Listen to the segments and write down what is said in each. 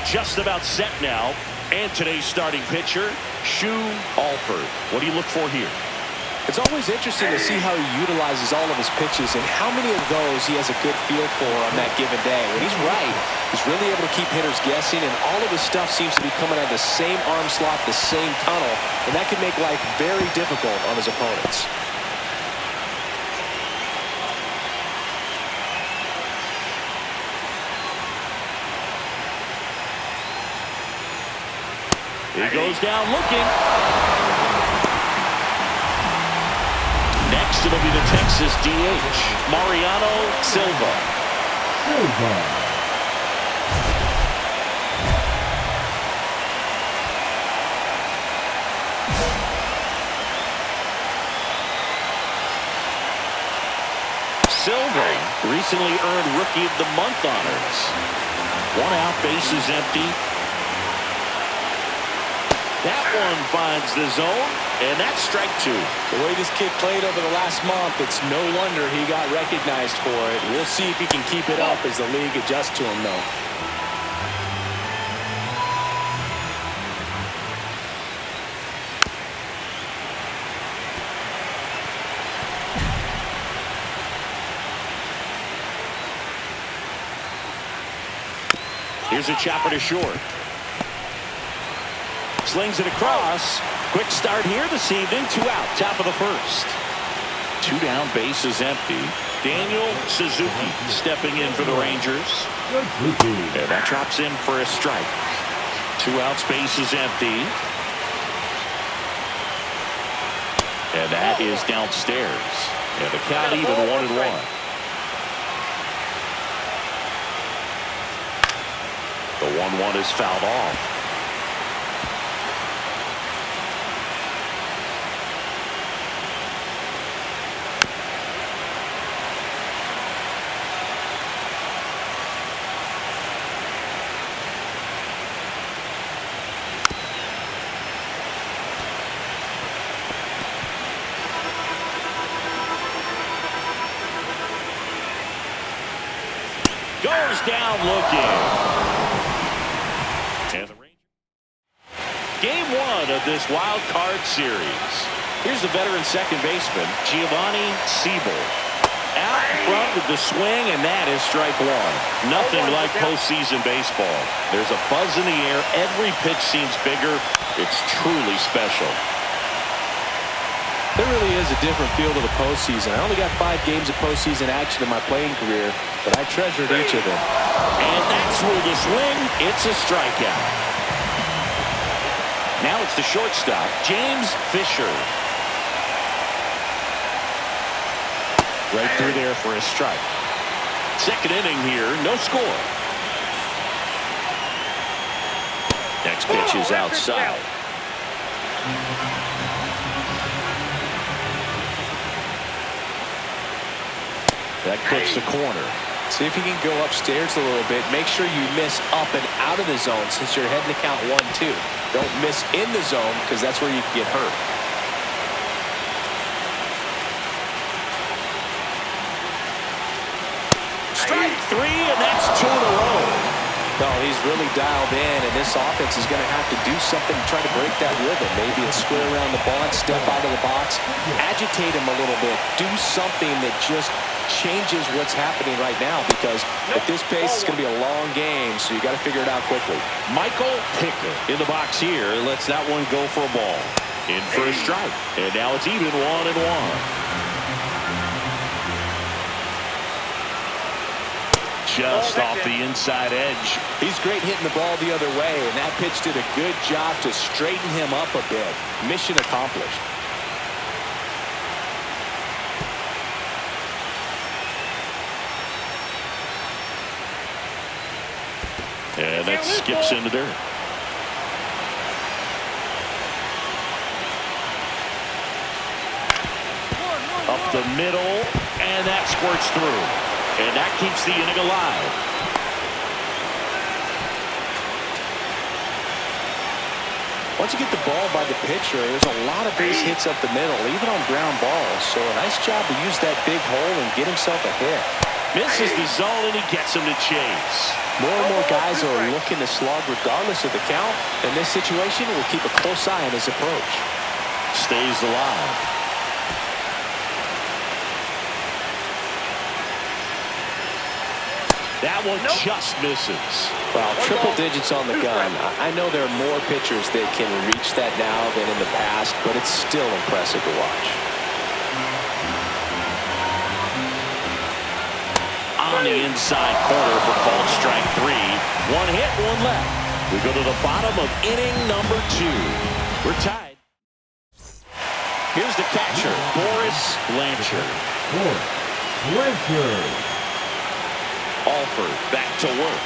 just about set now. And today's starting pitcher, Shu Alford. What do you look for here? It's always interesting to see how he utilizes all of his pitches and how many of those he has a good feel for on that given day. When he's right, he's really able to keep hitters guessing, and all of his stuff seems to be coming out of the same arm slot, the same tunnel, and that can make life very difficult on his opponents. He goes down looking. Next, it'll be the Texas DH, Mariano Silva. Silva recently earned Rookie of the Month honors. 1 out, bases empty. That one finds the zone, and that's strike 2. The way this kid played over the last month, it's no wonder he got recognized for it. We'll see if he can keep it up as the league adjusts to him, though. Here's a chopper to short. Slings it across. Quick start here this evening. 2 out, top of the first. 2 down, bases empty. Daniel Suzuki stepping in for the Rangers. And that drops in for a strike. 2 outs, bases empty. And that is downstairs. And the count even 1-1. The 1-1 is fouled off. Goes down looking. And the Rangers. Game 1 of this wild card series. Here's the veteran second baseman, Giovanni Siebel. Out in front with the swing, and that is strike 1. Nothing like postseason baseball. There's a buzz in the air. Every pitch seems bigger. It's truly special. There really is a different feel to the postseason. I only got 5 games of postseason action in my playing career, but I treasured each of them. And that's where the swing, it's a strikeout. Now it's the shortstop, James Fisher. Right through there for a strike. Second inning here, no score. Next pitch is outside. That clips the corner. See if you can go upstairs a little bit. Make sure you miss up and out of the zone since you're heading to count 1-2. Don't miss in the zone because that's where you can get hurt. Strike 3, and that's 2 in a row. No, he's really dialed in, and this offense is going to have to do something to try to break that rhythm. Maybe it's square around the ball, step out of the box, agitate him a little bit, do something that just changes what's happening right now, because at this pace it's going to be a long game, so you got to figure it out quickly. Michael Picker in the box here lets that one go for a ball. In for a strike, and now it's even 1-1. Just off the inside edge. He's great hitting the ball the other way, and that pitch did a good job to straighten him up a bit. Mission accomplished. And that skips into dirt. Up the middle, and that squirts through. And that keeps the inning alive. Once you get the ball by the pitcher, there's a lot of base hits up the middle, even on ground balls. So a nice job to use that big hole and get himself a hit. Misses the zone, and he gets him to chase. More and more guys are looking to slug regardless of the count. In this situation, we'll keep a close eye on his approach. Stays alive. That one just misses. Well, triple digits on the gun. I know there are more pitchers that can reach that now than in the past, but it's still impressive to watch. On the inside corner for called strike 3. One hit, one left. We go to the bottom of inning number 2. We're tied. Here's the catcher, Boris Blanchard. Alford back to work.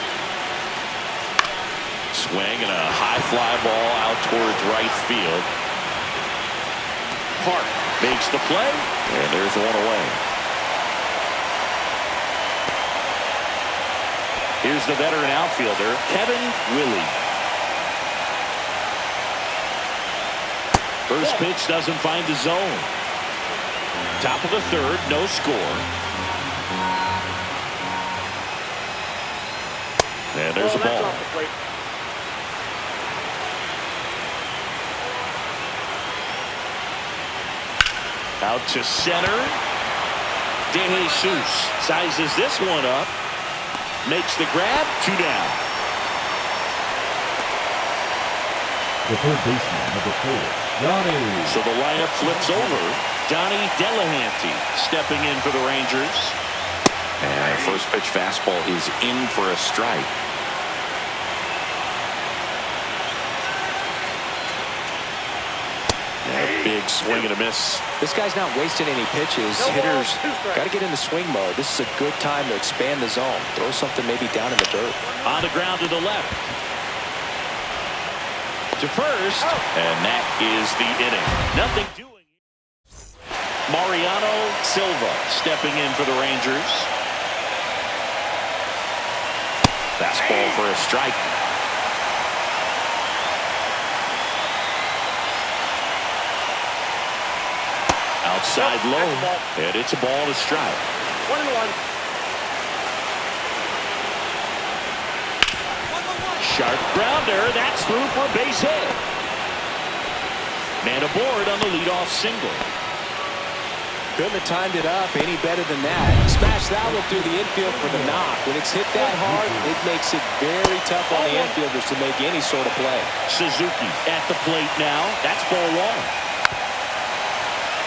Swing and a high fly ball out towards right field. Park makes the play, and there's one away. Here's the veteran outfielder, Kevin Willie. First pitch doesn't find the zone. Top of the third, no score. And there's a ball. Out to center. De Jesus sizes this one up. Makes the grab, 2 down. The third baseman, number 4, Donnie. So the lineup flips over. Donnie Delahanty stepping in for the Rangers. And first pitch fastball is in for a strike. A big swing and a miss. This guy's not wasting any pitches. Hitters got to get into swing mode. This is a good time to expand the zone. Throw something maybe down in the dirt. On the ground to the left. To first. And that is the inning. Nothing doing. Mariano Silva stepping in for the Rangers. Fastball for a strike. Outside low, and it's a ball to strike. 1-1. Sharp grounder, that's through for a base hit. Man aboard on the leadoff single. Couldn't have timed it up any better than that. Smash that one through the infield for the knock. When it's hit that hard, it makes it very tough on the infielders to make any sort of play. Suzuki at the plate now. That's ball 1.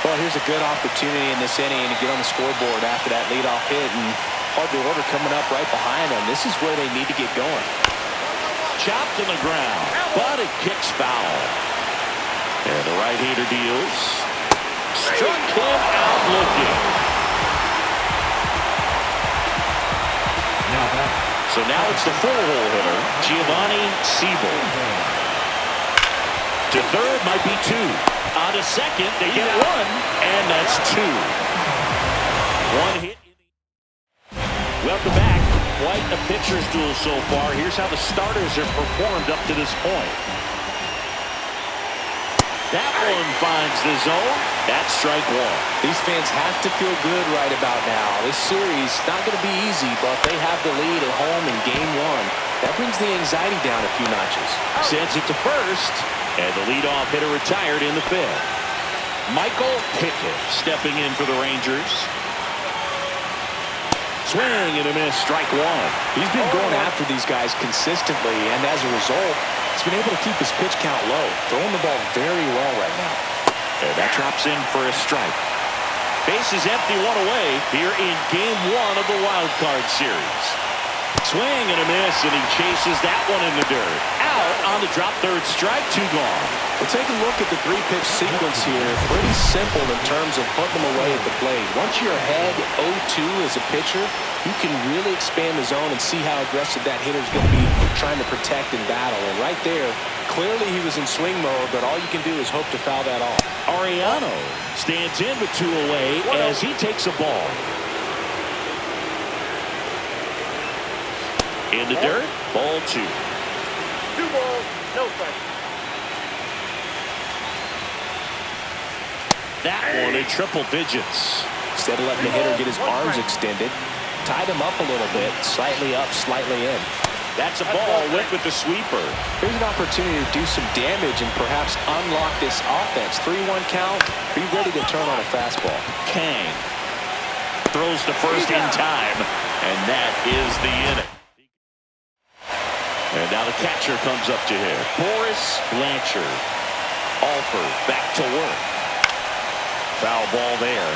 Well, here's a good opportunity in this inning to get on the scoreboard after that leadoff hit, and hardly order coming up right behind them. This is where they need to get going. Chopped to the ground, but it kicks foul. And the right-hander deals. Struck him out looking. So now it's the 4-hole hitter, Giovanni Siebel. To third might be 2. On to second, they get 1, and that's 2. 1 hit. Welcome back. Quite a pitcher's duel so far. Here's how the starters have performed up to this point. That one finds the zone. That's strike 1. These fans have to feel good right about now. This series not going to be easy, but they have the lead at home in game 1. That brings the anxiety down a few notches. Sends it to first. And the leadoff hitter retired in the 5th. Michael Pickett stepping in for the Rangers. Swing and a miss, strike 1. He's been going after these guys consistently, and as a result, he's been able to keep his pitch count low, throwing the ball very well right now. And that drops in for a strike. Base is empty, 1 away here in game 1 of the wild card series. Swing and a miss, and he chases that one in the dirt. Out on the drop third strike, 2 gone. Well, take a look at the 3-pitch sequence here. Pretty simple in terms of putting them away at the plate. Once you're ahead 0-2 as a pitcher, you can really expand the zone and see how aggressive that hitter is going to be trying to protect and battle. And right there, clearly he was in swing mode, but all you can do is hope to foul that off. Ariano stands in with 2 away as he takes a ball. In the dirt, ball 2. 2 balls, no strikes. That one in triple digits. Instead of letting the hitter get his arms extended, tied him up a little bit. Slightly up, slightly in. That's a ball. Went with the sweeper. Here's an opportunity to do some damage and perhaps unlock this offense. 3-1 count. Be ready to turn on a fastball. Kang throws to first in time, and that is the inning. And now the catcher comes up to him. Boris Blanchard. Alford back to work. Foul ball there.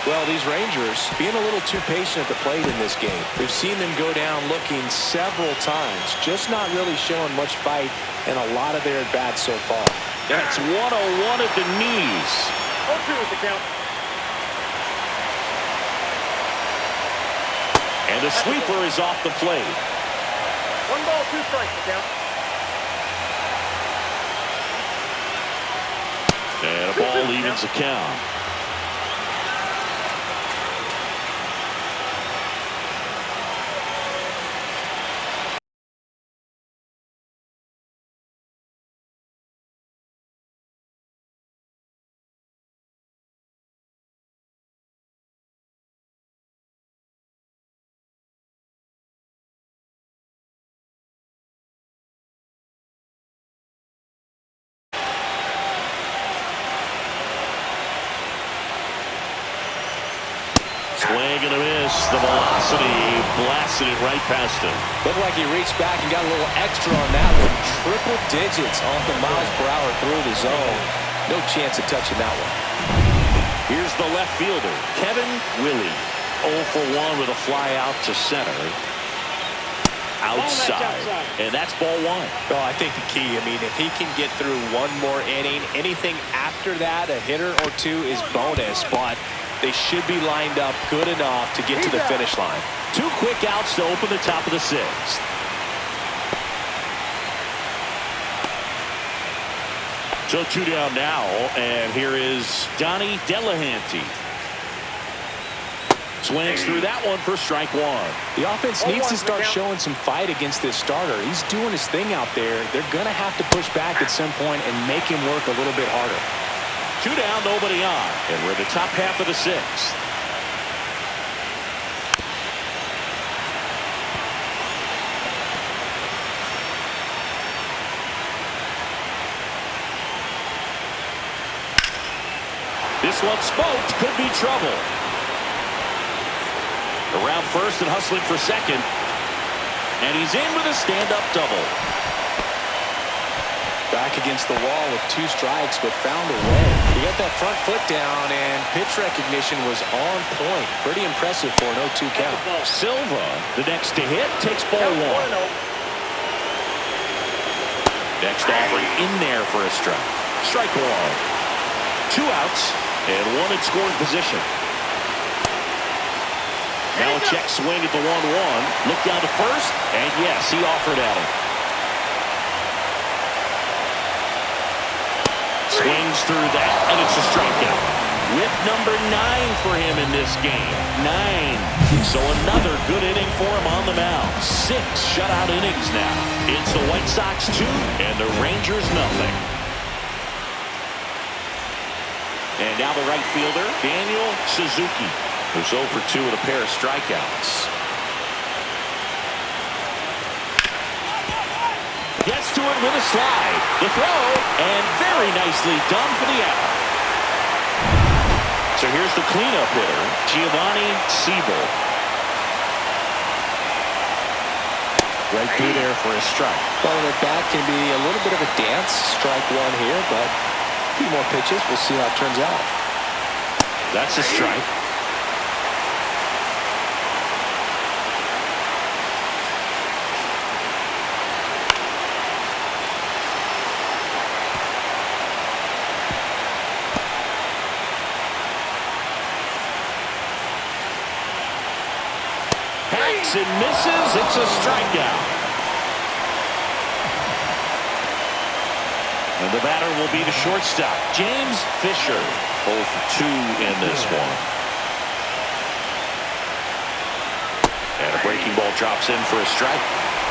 Well, these Rangers being a little too patient at the plate in this game. We've seen them go down looking several times, just not really showing much fight in a lot of their at-bats so far. That's 101 at the knees. 0-2 with the count. And the sweeper is off the plate. 1 ball, 2 strikes the count. And a ball evens the count. Swing and a miss. The velocity blasted it right past him. Looked like he reached back and got a little extra on that one. Triple digits off the miles per hour through the zone. No chance of touching that one. Here's the left fielder, Kevin Willie. 0 for 1 with a fly out to center. Outside. And that's ball 1. Well, I think the key, if he can get through one more inning, anything after that, a hitter or two is bonus, but they should be lined up good enough to get to the finish line. 2 quick outs to open the top of the 6th. So 2 down now, and here is Donnie Delahanty. Swings through that one for strike 1. The offense needs to start showing some fight against this starter. He's doing his thing out there. They're going to have to push back at some point and make him work a little bit harder. 2 down, nobody on, and we're in the top half of the 6th. This one smoked, could be trouble. Around first and hustling for second, and he's in with a stand-up double. Back against the wall with 2 strikes, but found a way. He got that front foot down, and pitch recognition was on point. Pretty impressive for an 0-2 count. Silva, the next to hit, takes ball 1. Next offering in there for a strike. Strike 1. 2 outs, and 1 in scoring position. Now a check swing at the 1-1. Look down to first, and yes, he offered at him. Swings through that, and it's a strikeout. With number 9 for him in this game. 9. So another good inning for him on the mound. 6 shutout innings now. It's the White Sox 2 and the Rangers nothing. And now the right fielder, Daniel Suzuki, who's 0 for 2 with a pair of strikeouts. Gets to it with a slide. The throw, and very nicely done for the out. So here's the cleanup hitter, Giovanni Siebel. Right through there for a strike. Well, the bat can be a little bit of a dance. Strike 1 here, but a few more pitches. We'll see how it turns out. That's a strike. Hacks and misses. It's a strikeout. And the batter will be the shortstop, James Fisher. 0 for 2 in this one. And a breaking ball drops in for a strike.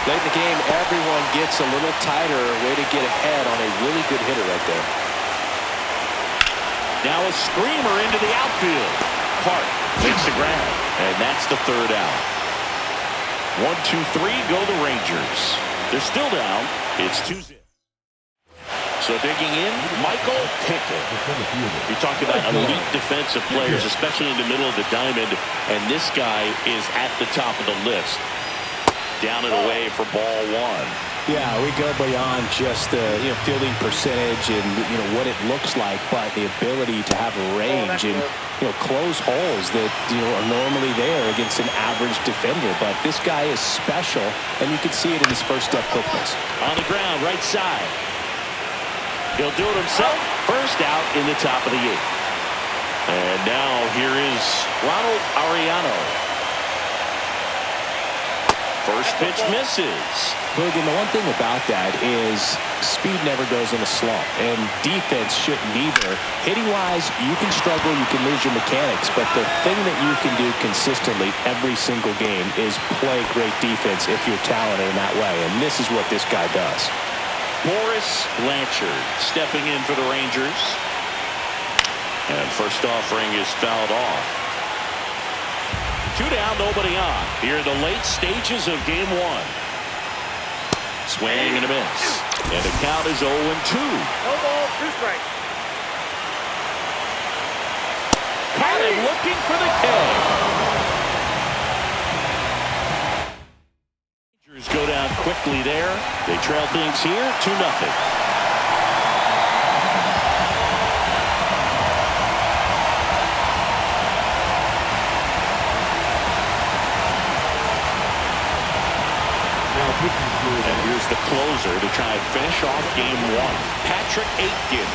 Late in the game, everyone gets a little tighter. Way to get ahead on a really good hitter right there. Now a screamer into the outfield. apart. Makes the grab. And that's the third out. 1, 2, 3, go the Rangers. They're still down. It's 2-0. So digging in, Michael Pickett. You talk about elite defensive players, especially in the middle of the diamond, and this guy is at the top of the list. Down and away for ball one. Yeah, we go beyond just the fielding percentage and what it looks like, but the ability to have a range and close holes that are normally there against an average defender. But this guy is special, and you can see it in his first step quickness. On the ground, right side. He'll do it himself. First out in the top of the 8th. And now here is Ronald Ariano. First pitch misses. Look, and the one thing about that is speed never goes in a slump, and defense shouldn't either. Hitting-wise, you can struggle, you can lose your mechanics, but the thing that you can do consistently every single game is play great defense if you're talented in that way, and this is what this guy does. Boris Blanchard stepping in for the Rangers. And first offering is fouled off. 2 down, nobody on. Here in the late stages of game 1. Swing and a miss. And the count is 0-2. No ball, 2 strikes. Caught him looking for the K. Rangers go down quickly there. They trail things here 2-0. And here's the closer to try and finish off game 1. Patrick Aitken